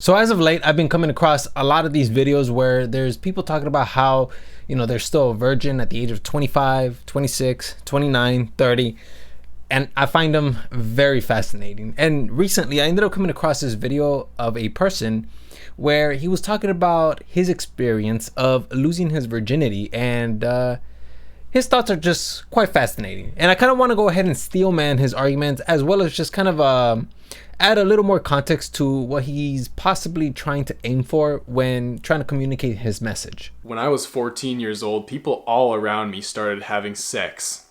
So as of late, I've been coming across a lot of these videos where there's people talking about how, they're still a virgin at the age of 25, 26, 29, 30. And I find them very fascinating. And recently I ended up coming across this video of a person where he was talking about his experience of losing his virginity, and his thoughts are just quite fascinating. And I kind of want to go ahead and steel man his arguments, as well as just kind of add a little more context to what he's possibly trying to aim for when trying to communicate his message. When I was 14 years old, people all around me started having sex.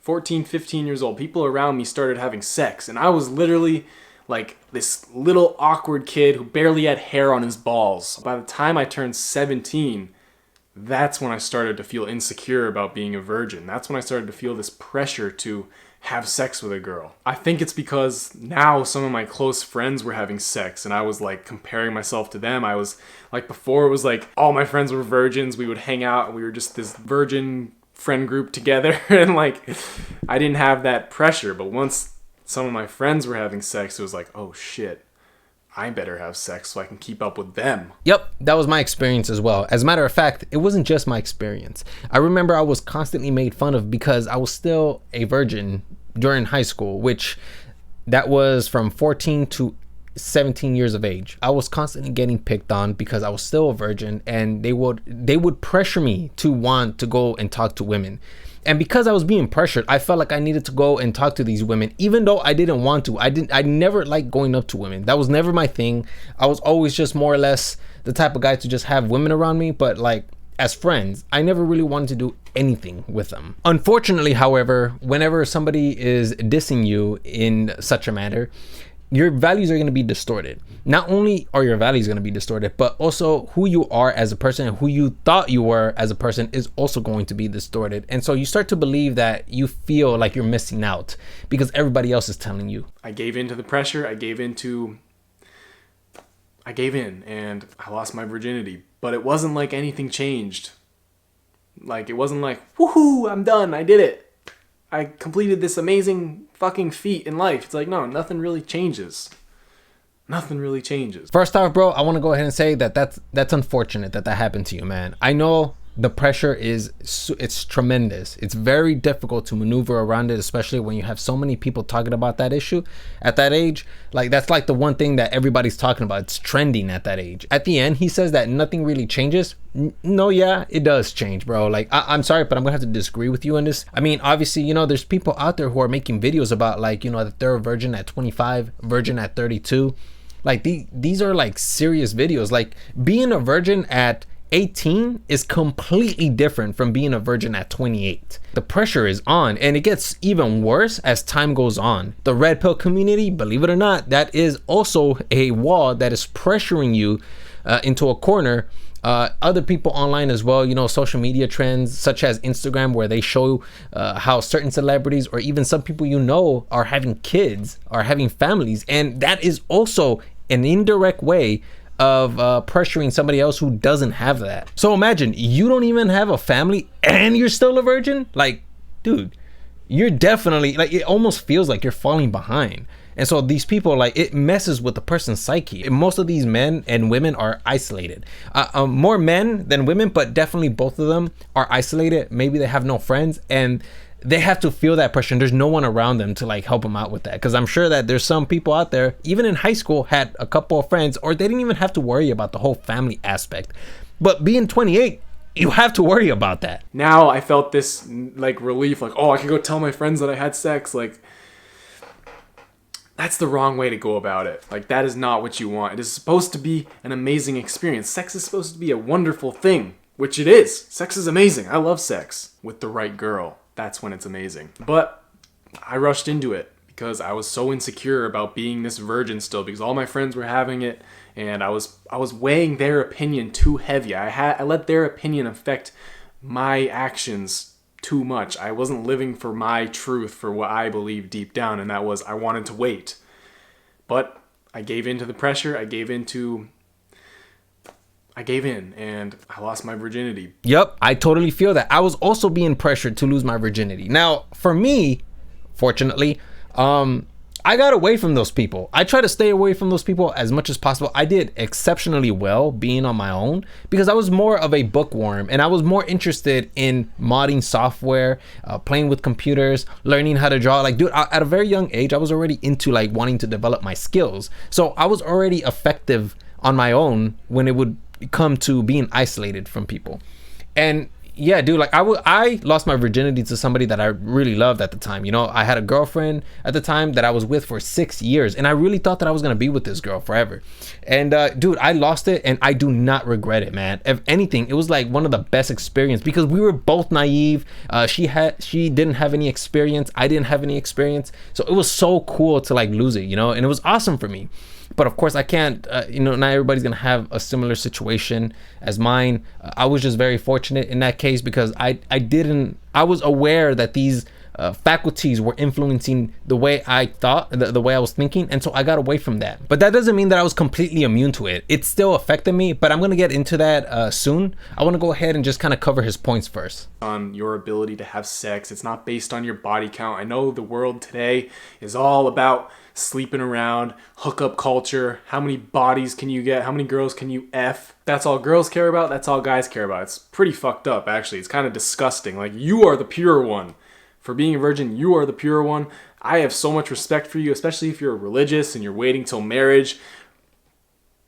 14, 15 years old, people around me started having sex. And I was literally like this little awkward kid who barely had hair on his balls. By the time I turned 17, that's when I started to feel insecure about being a virgin. That's when I started to feel this pressure to have sex with a girl. I think it's because now some of my close friends were having sex and I was like comparing myself to them. I was like, before it was like all my friends were virgins. We would hang out and we were just this virgin friend group together. And like, I didn't have that pressure. But once some of my friends were having sex, it was like, oh shit, I better have sex so I can keep up with them. Yep, that was my experience as well. As a matter of fact, it wasn't just my experience. I remember I was constantly made fun of because I was still a virgin during high school, which that was from 14 to 17 years of age. I was constantly getting picked on because I was still a virgin, and they would pressure me to want to go and talk to women. And because I was being pressured, I felt like I needed to go and talk to these women, even though I didn't want to. I never liked going up to women. That was never my thing. I was always just more or less the type of guy to just have women around me. But like, as friends, I never really wanted to do anything with them. Unfortunately, however, whenever somebody is dissing you in such a manner, your values are going to be distorted. Not only are your values going to be distorted, but also who you are as a person and who you thought you were as a person is also going to be distorted. And so you start to believe that you feel like you're missing out because everybody else is telling you. I gave in to the pressure. I gave in and I lost my virginity. But it wasn't like anything changed. Like, it wasn't like, woohoo, I'm done, I did it. I completed this amazing fucking feat in life. It's like, no, nothing really changes. Nothing really changes. First off, bro, I want to go ahead and say that that's unfortunate that happened to you, man. I know the pressure it's tremendous. It's very difficult to maneuver around it, especially when you have so many people talking about that issue at that age. Like, that's like the one thing that everybody's talking about. It's trending at that age. At the end, he says that nothing really changes. No, yeah, it does change, bro. Like, I'm sorry, but I'm gonna have to disagree with you on this. I mean, obviously, there's people out there who are making videos about, like, that they're a virgin at 25, virgin at 32. Like, these are like serious videos. Like, being a virgin at 18 is completely different from being a virgin at 28. The pressure is on, and it gets even worse as time goes on. The red pill community, believe it or not, that is also a wall that is pressuring you into a corner. Other people online as well, social media trends such as Instagram, where they show how certain celebrities or even some people are having kids, are having families, and that is also an indirect way of pressuring somebody else who doesn't have that. So imagine you don't even have a family and you're still a virgin. Like, dude, you're definitely, like, it almost feels like you're falling behind. And so these people, like, it messes with the person's psyche. Most of these men and women are isolated. More men than women, but definitely both of them are isolated. Maybe they have no friends, and they have to feel that pressure, and there's no one around them to like help them out with that. Because I'm sure that there's some people out there, even in high school, had a couple of friends, or they didn't even have to worry about the whole family aspect. But being 28, you have to worry about that. Now I felt this like relief, like, oh, I can go tell my friends that I had sex. Like, that's the wrong way to go about it. Like, that is not what you want. It is supposed to be an amazing experience. Sex is supposed to be a wonderful thing, which it is. Sex is amazing. I love sex with the right girl. That's when it's amazing. But I rushed into it because I was so insecure about being this virgin still, because all my friends were having it, and I was weighing their opinion too heavy. I let their opinion affect my actions too much. I wasn't living for my truth, for what I believed deep down, and that was I wanted to wait. But I gave in to the pressure. I gave in, and I lost my virginity. Yep, I totally feel that. I was also being pressured to lose my virginity. Now, for me, fortunately, I got away from those people. I try to stay away from those people as much as possible. I did exceptionally well being on my own because I was more of a bookworm and I was more interested in modding software, playing with computers, learning how to draw. Like, dude, at a very young age, I was already into like wanting to develop my skills. So I was already effective on my own when it would come to being isolated from people. And yeah, dude, like I lost my virginity to somebody that I really loved at the time. You know, I had a girlfriend at the time that I was with for 6 years, and I really thought that I was gonna be with this girl forever. And dude, I lost it, and I do not regret it, man. If anything, it was like one of the best experiences because we were both naive. She didn't have any experience. I didn't have any experience, so it was so cool to like lose it, you know, and it was awesome for me. But of course I can't, not everybody's gonna have a similar situation as mine. I was just very fortunate in that case because I was aware that these faculties were influencing the way I thought, the way I was thinking, and so I got away from that. But that doesn't mean that I was completely immune to it. It still affected me, but I'm gonna get into that soon. I wanna go ahead and just kind of cover his points first. On your ability to have sex, it's not based on your body count. I know the world today is all about sleeping around, hookup culture. How many bodies can you get? How many girls can you F? That's all girls care about. That's all guys care about. It's pretty fucked up, actually. It's kind of disgusting. Like, you are the pure one. For being a virgin, you are the pure one. I have so much respect for you, especially if you're religious and you're waiting till marriage.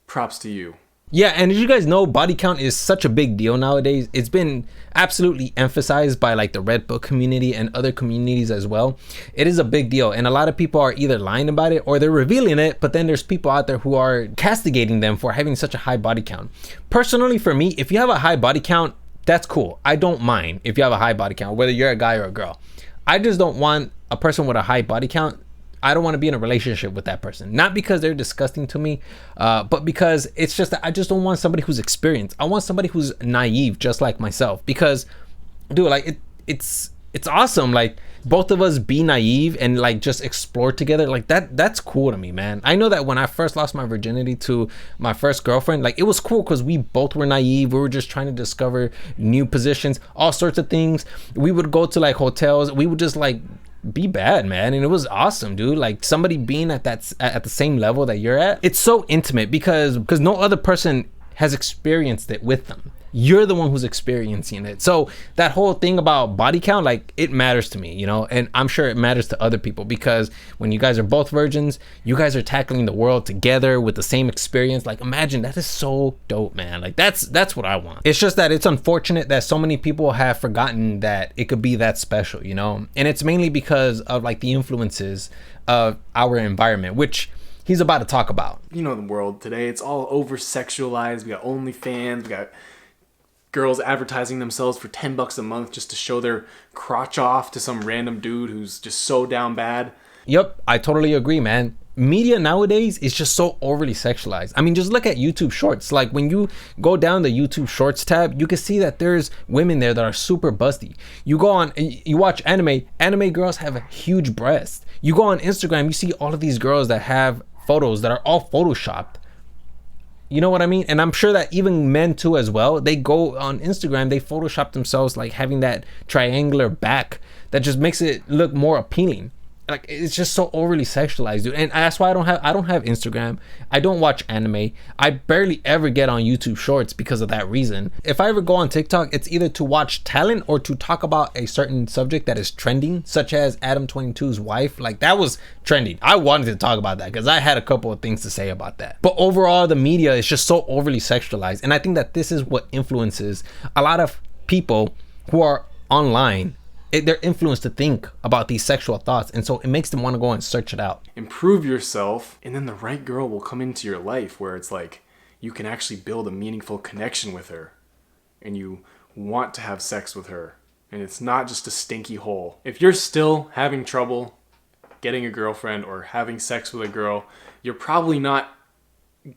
Props to you. Yeah, and as you guys know, body count is such a big deal nowadays. It's been absolutely emphasized by like the Red Pill community and other communities as well. It is a big deal, and a lot of people are either lying about it or they're revealing it, but then there's people out there who are castigating them for having such a high body count. Personally, for me, if you have a high body count, that's cool. I don't mind if you have a high body count, whether you're a guy or a girl. I just don't want a person with a high body count. I don't want to be in a relationship with that person. Not because they're disgusting to me, but because it's just that I just don't want somebody who's experienced. I want somebody who's naive, just like myself. Because, dude, like it's awesome. Like, both of us be naive and like just explore together. Like that's cool to me, man. I know that when I first lost my virginity to my first girlfriend, like it was cool because we both were naive. We were just trying to discover new positions, all sorts of things. We would go to like hotels. We would just like be bad, man, and it was awesome, dude. Like, somebody being at the same level that you're at, it's so intimate because no other person has experienced it with them. You're the one who's experiencing it. So that whole thing about body count, like, it matters to me, you know, and I'm sure it matters to other people because when you guys are both virgins, you guys are tackling the world together with the same experience. Like, imagine, that is so dope, man. Like, that's what I want. It's just that it's unfortunate that so many people have forgotten that it could be that special, you know, and it's mainly because of like the influences of our environment, which he's about to talk about. You know, the world today, it's all over sexualized. We got OnlyFans, we got girls advertising themselves for $10 a month just to show their crotch off to some random dude who's just so down bad. Yep, I totally agree, man. Media nowadays is just so overly sexualized. I mean, just look at YouTube Shorts. Like, when you go down the YouTube Shorts tab, you can see that there's women there that are super busty. You go on, you watch anime girls have a huge breast. You go on Instagram, you see all of these girls that have photos that are all photoshopped. You know what I mean? And I'm sure that even men too as well, they go on Instagram, they Photoshop themselves like having that triangular back that just makes it look more appealing. Like, it's just so overly sexualized, dude. And that's why I don't have Instagram. I don't watch anime. I barely ever get on YouTube Shorts because of that reason. If I ever go on TikTok, it's either to watch talent or to talk about a certain subject that is trending, such as Adam 22's wife. Like, that was trending. I wanted to talk about that because I had a couple of things to say about that. But overall, the media is just so overly sexualized. And I think that this is what influences a lot of people who are online. They're influenced to think about these sexual thoughts, and so it makes them want to go and search it out. Improve yourself, and then the right girl will come into your life where it's like you can actually build a meaningful connection with her, and you want to have sex with her, and it's not just a stinky hole. If you're still having trouble getting a girlfriend or having sex with a girl, you're probably not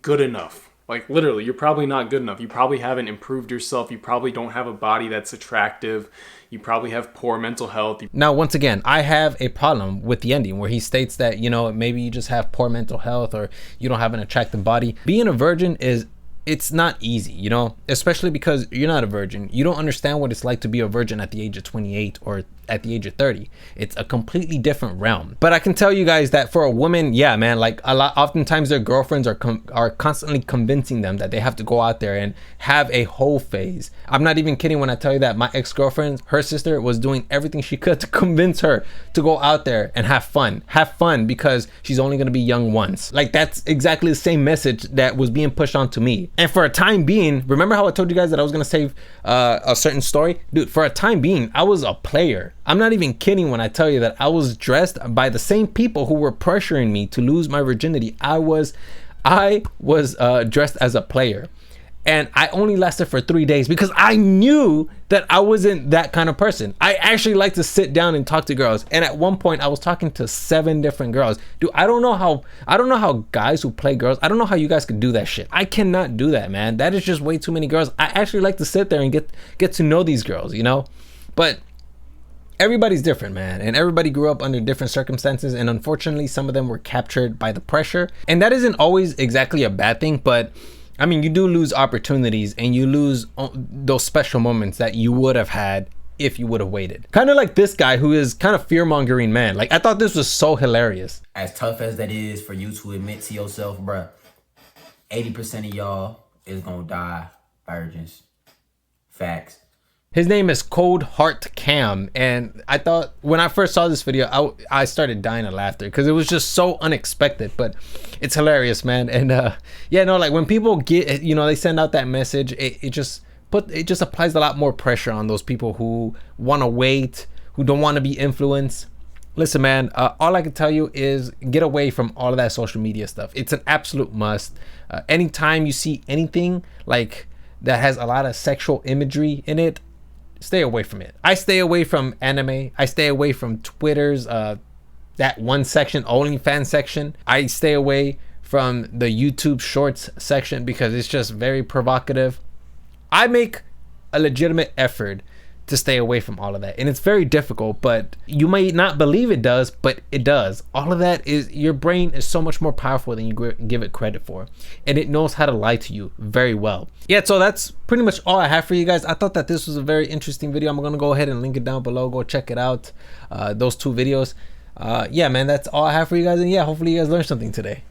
good enough. Like, literally, you're probably not good enough. You probably haven't improved yourself. You probably don't have a body that's attractive. You probably have poor mental health. Now, once again, I have a problem with the ending where he states that, you know, maybe you just have poor mental health or you don't have an attractive body. Being a virgin is it's not easy, you know, especially because you're not a virgin. You don't understand what it's like to be a virgin at the age of 28 or at the age of 30. It's a completely different realm. But I can tell you guys that for a woman, yeah, man, like oftentimes their girlfriends are constantly convincing them that they have to go out there and have a whole phase. I'm not even kidding when I tell you that my ex-girlfriend, her sister, was doing everything she could to convince her to go out there and have fun because she's only going to be young once. Like, that's exactly the same message that was being pushed onto me. And for a time being, remember how I told you guys that I was going to save a certain story? Dude, for a time being, I was a player. I'm not even kidding when I tell you that I was dressed by the same people who were pressuring me to lose my virginity. I was dressed as a player, and I only lasted for 3 days because I knew that I wasn't that kind of person. I actually like to sit down and talk to girls, and at one point I was talking to 7 different girls. Dude, I don't know how guys who play girls, I don't know how you guys could do that shit. I cannot do that, man. That is just way too many girls. I actually like to sit there and get to know these girls, you know. But everybody's different, man, and everybody grew up under different circumstances, and unfortunately some of them were captured by the pressure, and that isn't always exactly a bad thing. But I mean, you do lose opportunities, and you lose those special moments that you would have had if you would have waited. Kind of like this guy who is kind of fear-mongering, man. Like, I thought this was so hilarious. As tough as that is for you to admit to yourself, bruh, 80% of y'all is gonna die virgins. Facts. His name is Cold Heart Cam, and I thought when I first saw this video, I started dying of laughter because it was just so unexpected, but it's hilarious, man. And yeah, no, like when people get, you know, they send out that message, it just applies a lot more pressure on those people who want to wait, who don't want to be influenced. Listen, man, all I can tell you is get away from all of that social media stuff. It's an absolute must. Anytime you see anything like that has a lot of sexual imagery in it, stay away from it. I stay away from anime. I stay away from Twitter's that one section, OnlyFans section. I stay away from the YouTube Shorts section because it's just very provocative. I make a legitimate effort to stay away from all of that, and it's very difficult, but you might not believe it does, but it does. All of that is, your brain is so much more powerful than you give it credit for, and it knows how to lie to you very well. Yeah, so that's pretty much all I have for you guys. I thought that this was a very interesting video. I'm gonna go ahead and link it down below. Go check it out, those 2 videos. Yeah, man, that's all I have for you guys, and yeah, hopefully you guys learned something today.